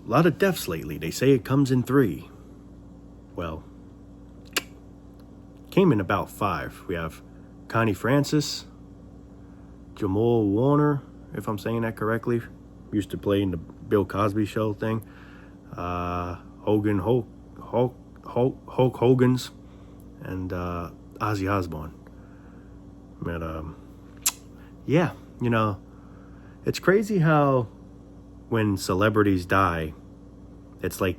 A lot of deaths lately. They say it comes in 3. Well, came in about 5. We have Connie Francis, Jamal Warner, if I'm saying that correctly. Used to play in the Bill Cosby show thing. Hulk Hogan's, and Ozzy Osbourne. But yeah, it's crazy how when celebrities die, it's like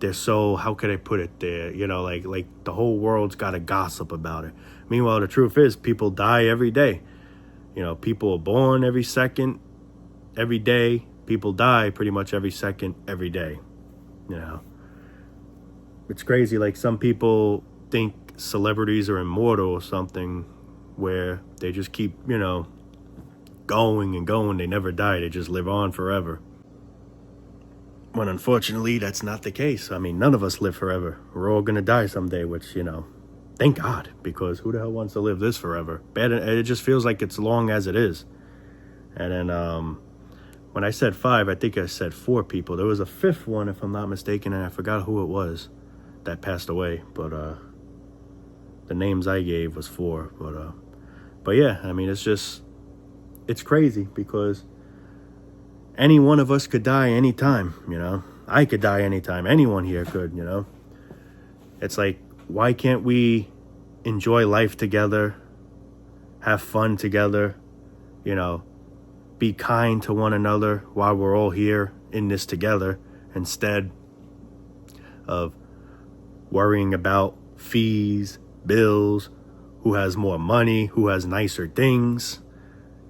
they're so, how could I put it there? Like the whole world's got to gossip about it. Meanwhile, the truth is people die every day. People are born every second, every day. People die pretty much every second, every day. It's crazy. Like some people think celebrities are immortal or something, where they just keep, going and going. They never die. They just live on forever. When unfortunately, that's not the case. I mean, none of us live forever. We're all going to die someday, which, thank God, because who the hell wants to live this forever? It just feels like it's long as it is. And then when I said 5, I think I said 4 people. There was a 5th one, if I'm not mistaken, and I forgot who it was that passed away. But the names I gave was 4. But yeah, I mean, it's crazy because any one of us could die anytime, I could die anytime. Anyone here could, It's like, why can't we enjoy life together, have fun together, be kind to one another while we're all here in this together, instead of worrying about fees, bills, who has more money, who has nicer things.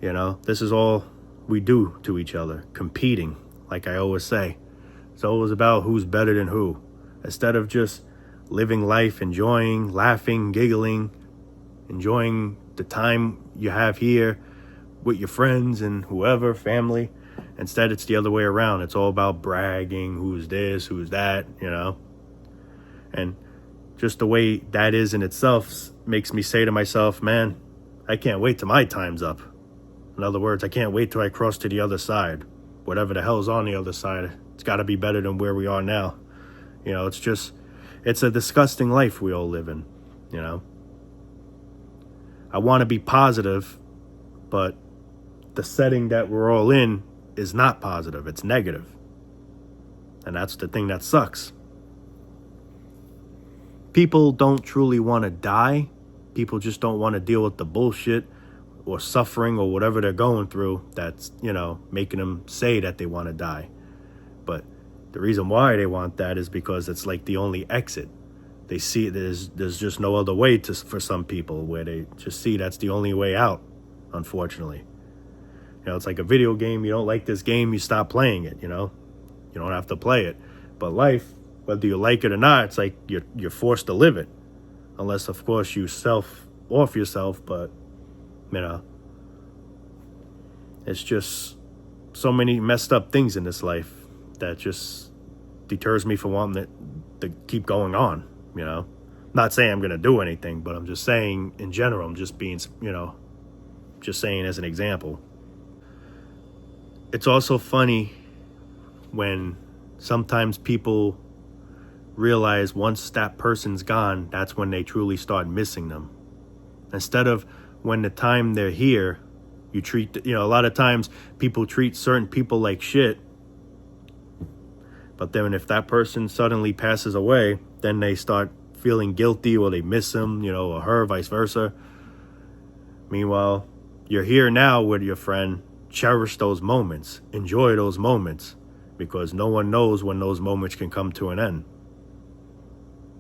This is all we do to each other, competing, like I always say. It's always about who's better than who, instead of just living life, enjoying, laughing, giggling, enjoying the time you have here with your friends and whoever, family. Instead, it's the other way around. It's all about bragging, who's this, who's that, And just the way that is in itself makes me say to myself, man, I can't wait till my time's up. In other words, I can't wait till I cross to the other side. Whatever the hell's on the other side, it's got to be better than where we are now. It's a disgusting life we all live in, I want to be positive, but the setting that we're all in is not positive. It's negative. And that's the thing that sucks. People don't truly want to die. People just don't want to deal with the bullshit or suffering or whatever they're going through that's, making them say that they want to die. But the reason why they want that is because it's like the only exit. They see there's just no other way for some people, where they just see that's the only way out, unfortunately. It's like a video game. You don't like this game, you stop playing it, You don't have to play it. But life, whether you like it or not, it's like you're forced to live it. Unless, of course, you self-off yourself, but, it's just so many messed up things in this life that just deters me from wanting to keep going on, Not saying I'm going to do anything, but I'm just saying in general, I'm just being, just saying as an example. It's also funny when sometimes people realize once that person's gone, that's when they truly start missing them. Instead of when the time they're here, you treat, a lot of times people treat certain people like shit. But then if that person suddenly passes away, then they start feeling guilty, or they miss him, or her, vice versa. Meanwhile, you're here now with your friend. Cherish those moments. Enjoy those moments, because no one knows when those moments can come to an end.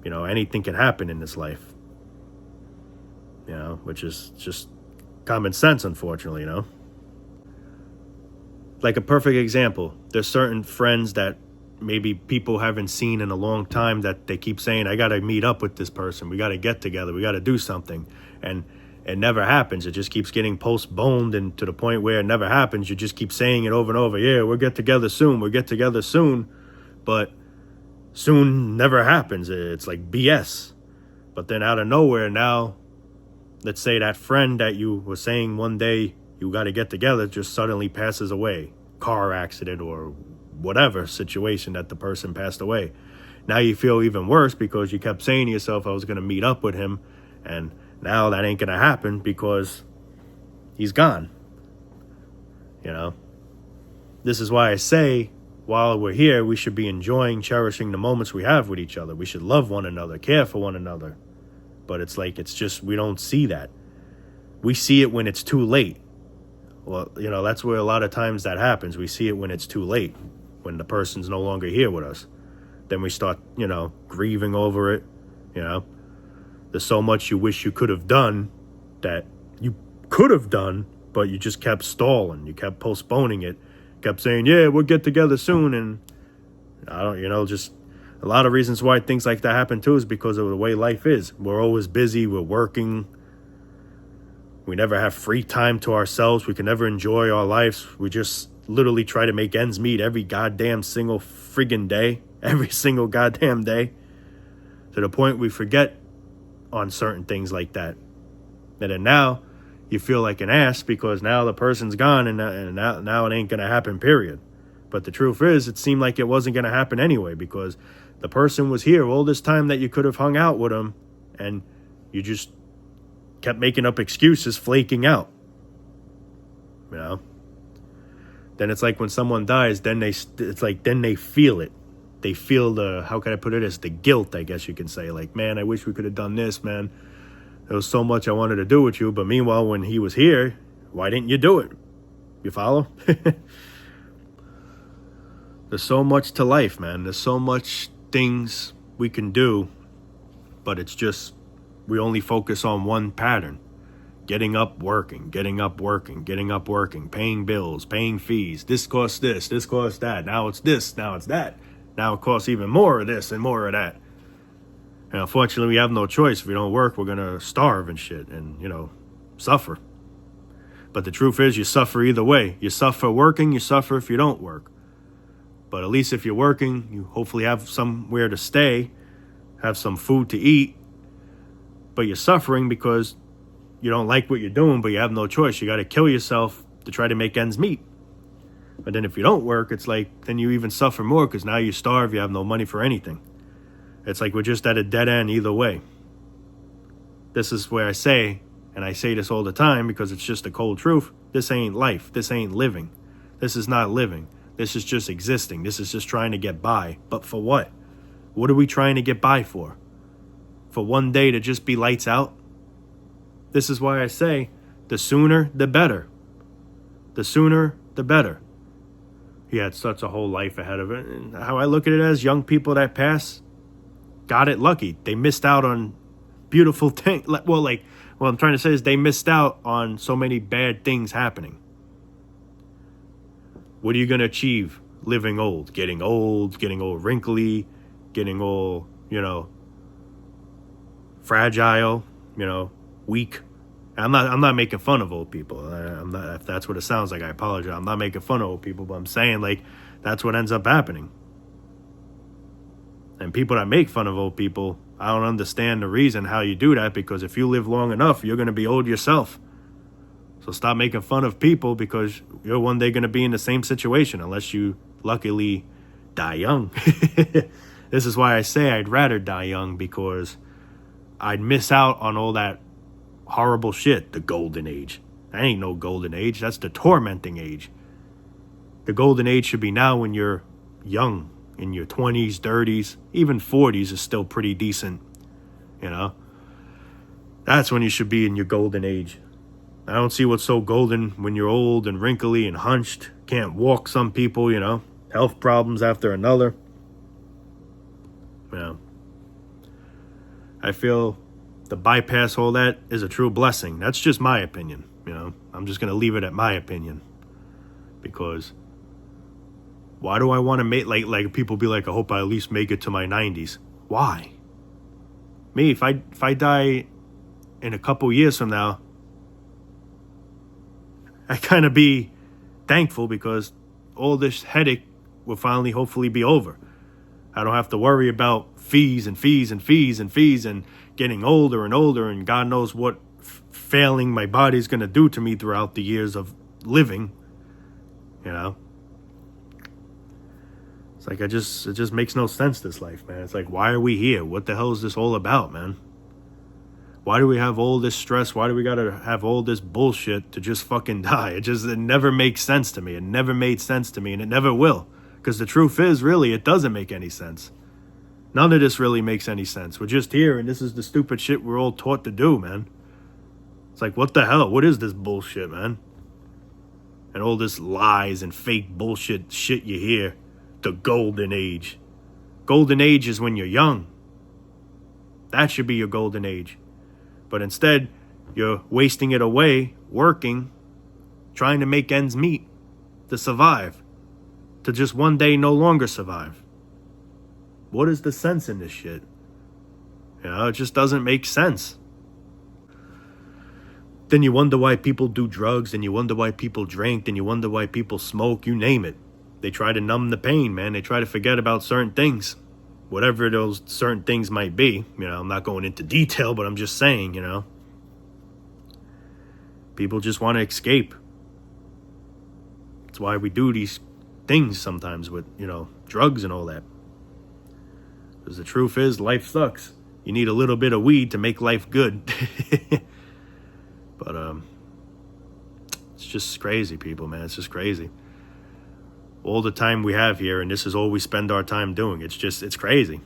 Anything can happen in this life. Which is just common sense, unfortunately, Like a perfect example, there's certain friends that maybe people haven't seen in a long time that they keep saying, I got to meet up with this person. We got to get together. We got to do something. And it never happens. It just keeps getting postponed, and to the point where it never happens. You just keep saying it over and over. Yeah, we'll get together soon. We'll get together soon. But soon never happens. It's like BS. But then out of nowhere now, let's say that friend that you were saying one day you got to get together just suddenly passes away. Car accident or whatever situation that the person passed away. Now you feel even worse because you kept saying to yourself, I was going to meet up with him, and now that ain't going to happen because he's gone. You know, this is why I say, while we're here, we should be enjoying, cherishing the moments we have with each other. We should love one another, care for one another. But it's like, it's just, we don't see that. We see it when it's too late. Well, you know, that's where a lot of times that happens. We see it when it's too late, when the person's no longer here with us. Then we start, you know, grieving over it. You know, there's so much you wish you could have done that you could have done, but you just kept stalling. You kept postponing it. Kept saying, yeah, we'll get together soon. And I don't, you know, just a lot of reasons why things like that happen too is because of the way life is. We're always busy. We're working. We never have free time to ourselves. We can never enjoy our lives. We just literally try to make ends meet every goddamn single friggin' day. Every single goddamn day. To the point we forget on certain things like that. And then now you feel like an ass because now the person's gone and now it ain't going to happen, period. But the truth is, it seemed like it wasn't going to happen anyway because the person was here all this time that you could have hung out with him, and you just kept making up excuses, flaking out. You know? Then it's like when someone dies, then they feel it. They feel the, how can I put it, as the guilt, I guess you can say. Like, man, I wish we could have done this, man. There was so much I wanted to do with you, but meanwhile, when he was here, why didn't you do it? You follow? There's so much to life, man. There's so much things we can do, but it's just, we only focus on one pattern. Getting up, working, getting up, working, getting up, working, paying bills, paying fees. This costs this costs that. Now it's this, now it's that. Now it costs even more of this and more of that. And unfortunately, we have no choice. If we don't work, we're going to starve and shit and, you know, suffer. But the truth is, you suffer either way. You suffer working, you suffer if you don't work. But at least if you're working, you hopefully have somewhere to stay, have some food to eat. But you're suffering because you don't like what you're doing, but you have no choice. You got to kill yourself to try to make ends meet. But then if you don't work, it's like, then you even suffer more because now you starve, you have no money for anything. It's like we're just at a dead end either way. This is where I say, and I say this all the time because it's just the cold truth, this ain't life. This ain't living. This is not living. This is just existing. This is just trying to get by. But for what? What are we trying to get by for? For one day to just be lights out? This is why I say, the sooner, the better. The sooner, the better. He had such a whole life ahead of it. And how I look at it as young people that pass got it lucky. They missed out on beautiful things. Well, like, what I'm trying to say is they missed out on so many bad things happening. What are you going to achieve living old, getting old wrinkly, getting all, you know, fragile, you know, weak? I'm not making fun of old people. I'm not, if that's what it sounds like, I apologize. I'm not making fun of old people, but I'm saying, like, that's what ends up happening. And people that make fun of old people, I don't understand the reason how you do that, because if you live long enough, you're going to be old yourself. So stop making fun of people because you're one day going to be in the same situation unless you luckily die young. This is why I say I'd rather die young, because I'd miss out on all that horrible shit, the golden age. That ain't no golden age. That's the tormenting age. The golden age should be now when you're young, in your 20s, 30s, even 40s is still pretty decent, you know? That's when you should be in your golden age. I don't see what's so golden when you're old and wrinkly and hunched. Can't walk, some people, you know? Health problems after another. You know? I feel to bypass all that is a true blessing. That's just my opinion, you know? I'm just going to leave it at my opinion. Because why do I want to make, like people be like, I hope I at least make it to my 90s. Why? Me, if I die in a couple years from now, I kind of be thankful because all this headache will finally hopefully be over. I don't have to worry about fees and fees and fees and fees and getting older and older, and God knows what failing my body's going to do to me throughout the years of living, you know. It's like, it just makes no sense, this life, man. It's like, why are we here? What the hell is this all about, man? Why do we have all this stress? Why do we gotta have all this bullshit to just fucking die? It never makes sense to me. It never made sense to me, and it never will. Because the truth is, really, it doesn't make any sense. None of this really makes any sense. We're just here, and this is the stupid shit we're all taught to do, man. It's like, what the hell? What is this bullshit, man? And all this lies and fake bullshit shit you hear. The golden age. Golden age is when you're young. That should be your golden age. But instead, you're wasting it away, working, trying to make ends meet, to survive, to just one day no longer survive. What is the sense in this shit? You know, it just doesn't make sense. Then you wonder why people do drugs, and you wonder why people drink, and you wonder why people smoke, you name it. They try to numb the pain, man. They try to forget about certain things. Whatever those certain things might be. You know, I'm not going into detail, but I'm just saying, you know. People just want to escape. That's why we do these things sometimes with, you know, drugs and all that. Because the truth is, life sucks. You need a little bit of weed to make life good. But, it's just crazy, people, man. It's just crazy. All the time we have here, and this is all we spend our time doing. It's crazy.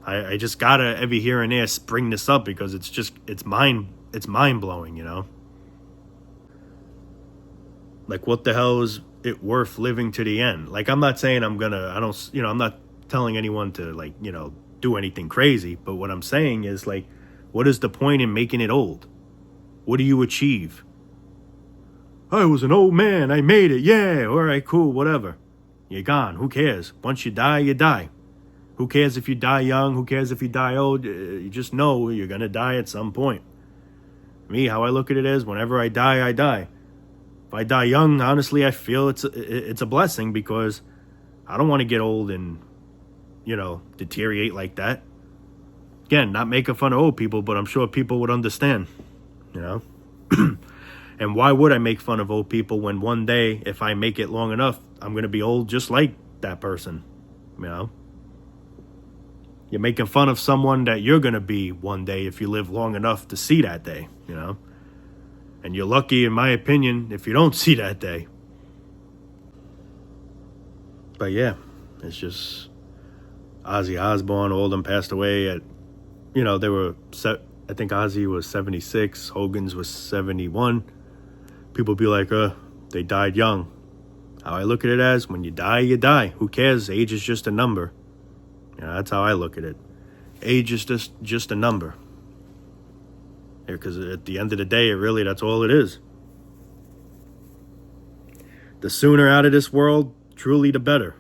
I just gotta every here and there bring this up because it's mind blowing, you know. Like, what the hell is it worth living to the end? Like, I'm not saying I'm not telling anyone to, like, you know, do anything crazy, but what I'm saying is, like, what is the point in making it old? What do you achieve? I was an old man, I made it, yeah, all right, cool, whatever. You're gone. Who cares? Once you die, you die. Who cares if you die young? Who cares if you die old? You just know you're going to die at some point. Me, how I look at it is, whenever I die, I die. If I die young, honestly, I feel it's a blessing because I don't want to get old and, you know, deteriorate like that. Again, not making fun of old people, but I'm sure people would understand, you know. And why would I make fun of old people when one day, if I make it long enough, I'm going to be old just like that person, you know? You're making fun of someone that you're going to be one day if you live long enough to see that day, you know? And you're lucky, in my opinion, if you don't see that day. But yeah, it's just Ozzy Osbourne, all of them passed away at, you know, I think Ozzy was 76, Hogan's was 71. People be like, they died young. How I look at it as, when you die, you die. Who cares? Age is just a number. You know, that's how I look at it. Age is just a number. Because at the end of the day, that's all it is. The sooner out of this world, truly the better.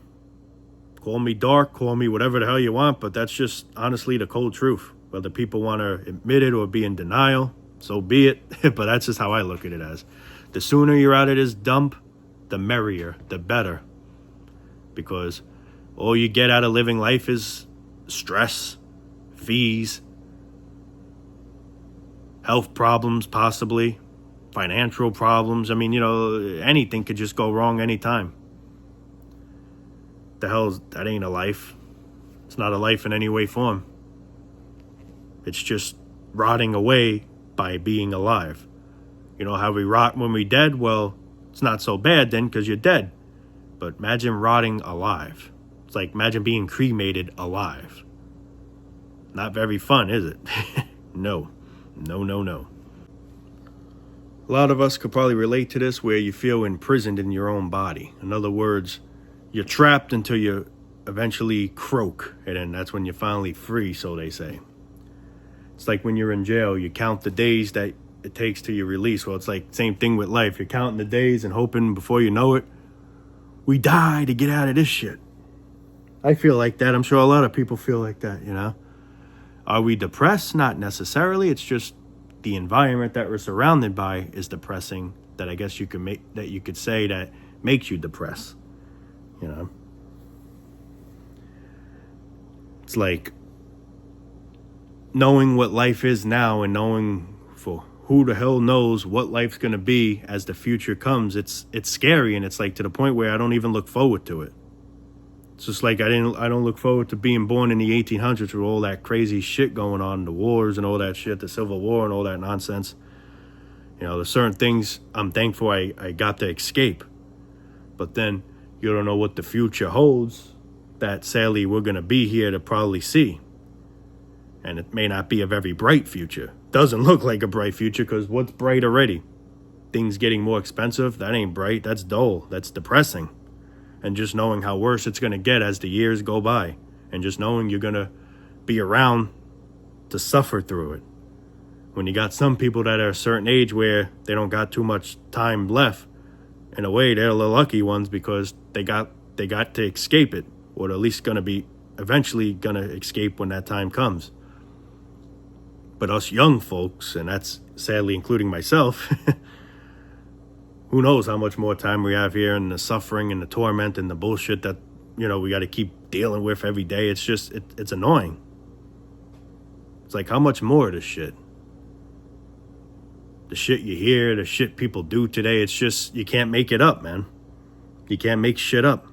Call me dark, call me whatever the hell you want, but that's just honestly the cold truth. Whether people want to admit it or be in denial, so be it. But that's just how I look at it as. The sooner you're out of this dump, the merrier, the better. Because all you get out of living life is stress, fees, health problems possibly, financial problems. I mean, you know, anything could just go wrong anytime. That ain't a life. It's not a life in any way, form. It's just rotting away by being alive. You know how we rot when we're dead? Well, it's not so bad then because you're dead. But imagine rotting alive. It's like, imagine being cremated alive. Not very fun, is it? No. No. A lot of us could probably relate to this, where you feel imprisoned in your own body. In other words, you're trapped until you eventually croak, and then that's when you're finally free, so they say. It's like when you're in jail, you count the days that it takes till you release. Well, it's like same thing with life. You're counting the days and hoping before you know it, we die to get out of this shit. I feel like that. I'm sure a lot of people feel like that, you know. Are we depressed? Not necessarily. It's just the environment that we're surrounded by is depressing, that I guess you could say that makes you depressed, you know. It's like knowing what life is now and knowing for who the hell knows what life's going to be as the future comes. It's scary, and it's like to the point where I don't even look forward to it. It's just like I don't look forward to being born in the 1800s with all that crazy shit going on, the wars and all that shit, the Civil War and all that nonsense. You know, there's certain things I'm thankful I got to escape. But then you don't know what the future holds that sadly we're going to be here to probably see. And it may not be a very bright future. Doesn't look like a bright future because what's bright already? Things getting more expensive? That ain't bright. That's dull. That's depressing. And just knowing how worse it's going to get as the years go by. And just knowing you're going to be around to suffer through it. When you got some people that are a certain age where they don't got too much time left, in a way they're the lucky ones because they got to escape it. Or at least going to be eventually going to escape when that time comes. But us young folks, and that's sadly including myself, who knows how much more time we have here and the suffering and the torment and the bullshit that, you know, we got to keep dealing with every day. It's just, it's annoying. It's like, how much more of this shit? The shit you hear, the shit people do today, it's just, you can't make it up, man. You can't make shit up.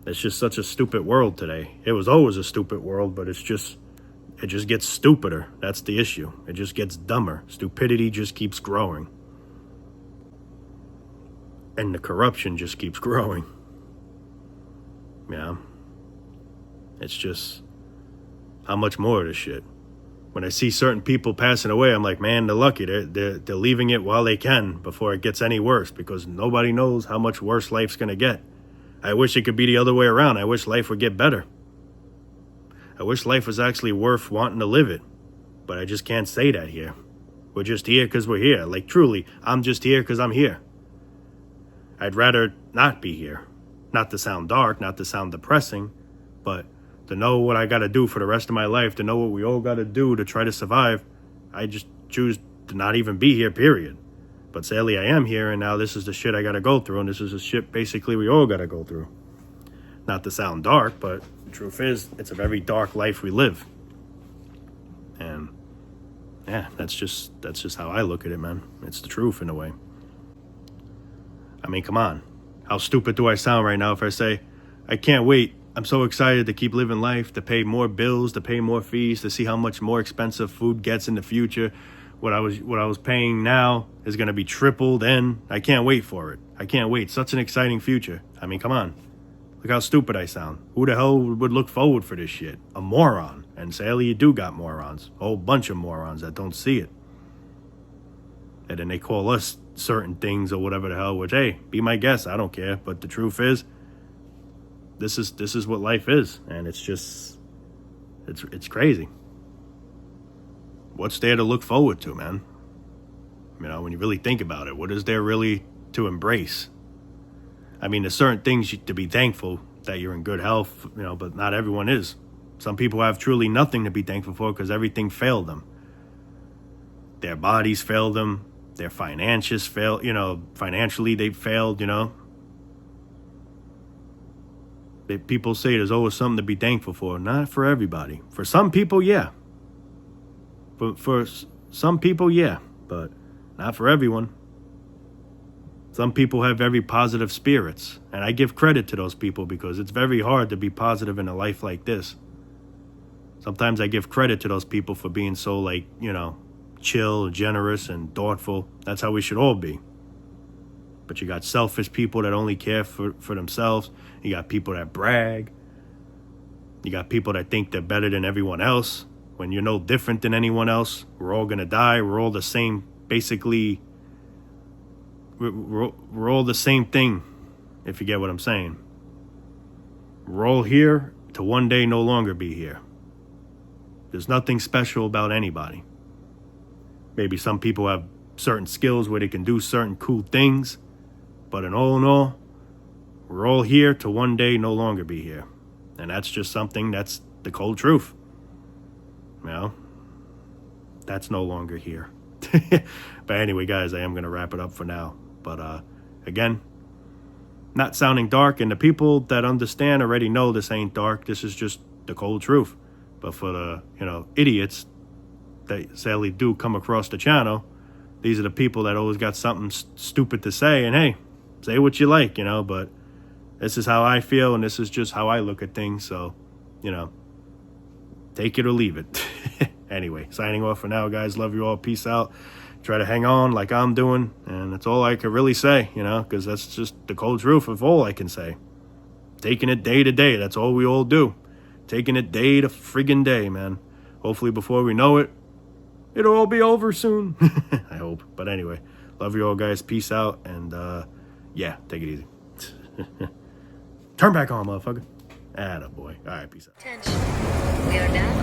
It's just such a stupid world today. It was always a stupid world, but it just gets stupider. That's the issue. It just gets dumber. Stupidity just keeps growing. And the corruption just keeps growing. Yeah. It's just, how much more of this shit? When I see certain people passing away, I'm like, man, they're lucky. They're leaving it while they can before it gets any worse, because nobody knows how much worse life's going to get. I wish it could be the other way around. I wish life would get better. I wish life was actually worth wanting to live it. But I just can't say that here. We're just here because we're here. Like, truly, I'm just here because I'm here. I'd rather not be here. Not to sound dark, not to sound depressing, but to know what I got to do for the rest of my life, to know what we all got to do to try to survive, I just choose to not even be here, period. But sadly, I am here, and now this is the shit I got to go through, and this is the shit basically we all got to go through. Not to sound dark, but the truth is, it's a very dark life we live. And yeah, that's just how I look at it, man. It's the truth in a way. I mean, come on. How stupid do I sound right now if I say, I can't wait. I'm so excited to keep living life, to pay more bills, to pay more fees, to see how much more expensive food gets in the future. What I was paying now is going to be tripled, and I can't wait for it. I can't wait. Such an exciting future. I mean, come on. Look how stupid I sound. Who the hell would look forward for this shit? A moron. And sadly, you do got morons. A whole bunch of morons that don't see it. And then they call us certain things or whatever the hell, which, hey, be my guest. I don't care. But the truth is, this is what life is. And it's just, it's crazy. What's there to look forward to, man? You know, when you really think about it, what is there really to embrace? I mean, there's certain things to be thankful that you're in good health, you know, but not everyone is. Some people have truly nothing to be thankful for because everything failed them. Their bodies failed them. Their finances failed, you know, financially they failed, you know. People say there's always something to be thankful for. Not for everybody. For some people, yeah. For some people, yeah. But not for everyone. Some people have very positive spirits. And I give credit to those people because it's very hard to be positive in a life like this. Sometimes I give credit to those people for being so, like, you know, chill, generous, and thoughtful. That's how we should all be. But you got selfish people that only care for themselves. You got people that brag. You got people that think they're better than everyone else. When you're no different than anyone else, we're all going to die. We're all the same, basically. We're all the same thing, if you get what I'm saying. We're all here to one day no longer be here. There's nothing special about anybody. Maybe some people have certain skills where they can do certain cool things. But in all, we're all here to one day no longer be here. And that's just something that's the cold truth. You know, that's no longer here. But anyway, guys, I am going to wrap it up for now. But again, not sounding dark. And the people that understand already know this ain't dark. This is just the cold truth. But for the, you know, idiots that sadly do come across the channel, these are the people that always got something stupid to say. And hey, say what you like, you know, but this is how I feel, and this is just how I look at things. So, you know, take it or leave it. Anyway, signing off for now, guys. Love you all. Peace out. Try to hang on like I'm doing, and that's all I can really say, you know, because that's just the cold truth of all I can say. Taking it day to day. That's all we all do. Taking it day to friggin' day, man. Hopefully before we know it, it'll all be over soon. I hope. But anyway, love you all, guys. Peace out, and yeah, take it easy. Turn back on, motherfucker. Attaboy. All right, peace out. Attention. We are now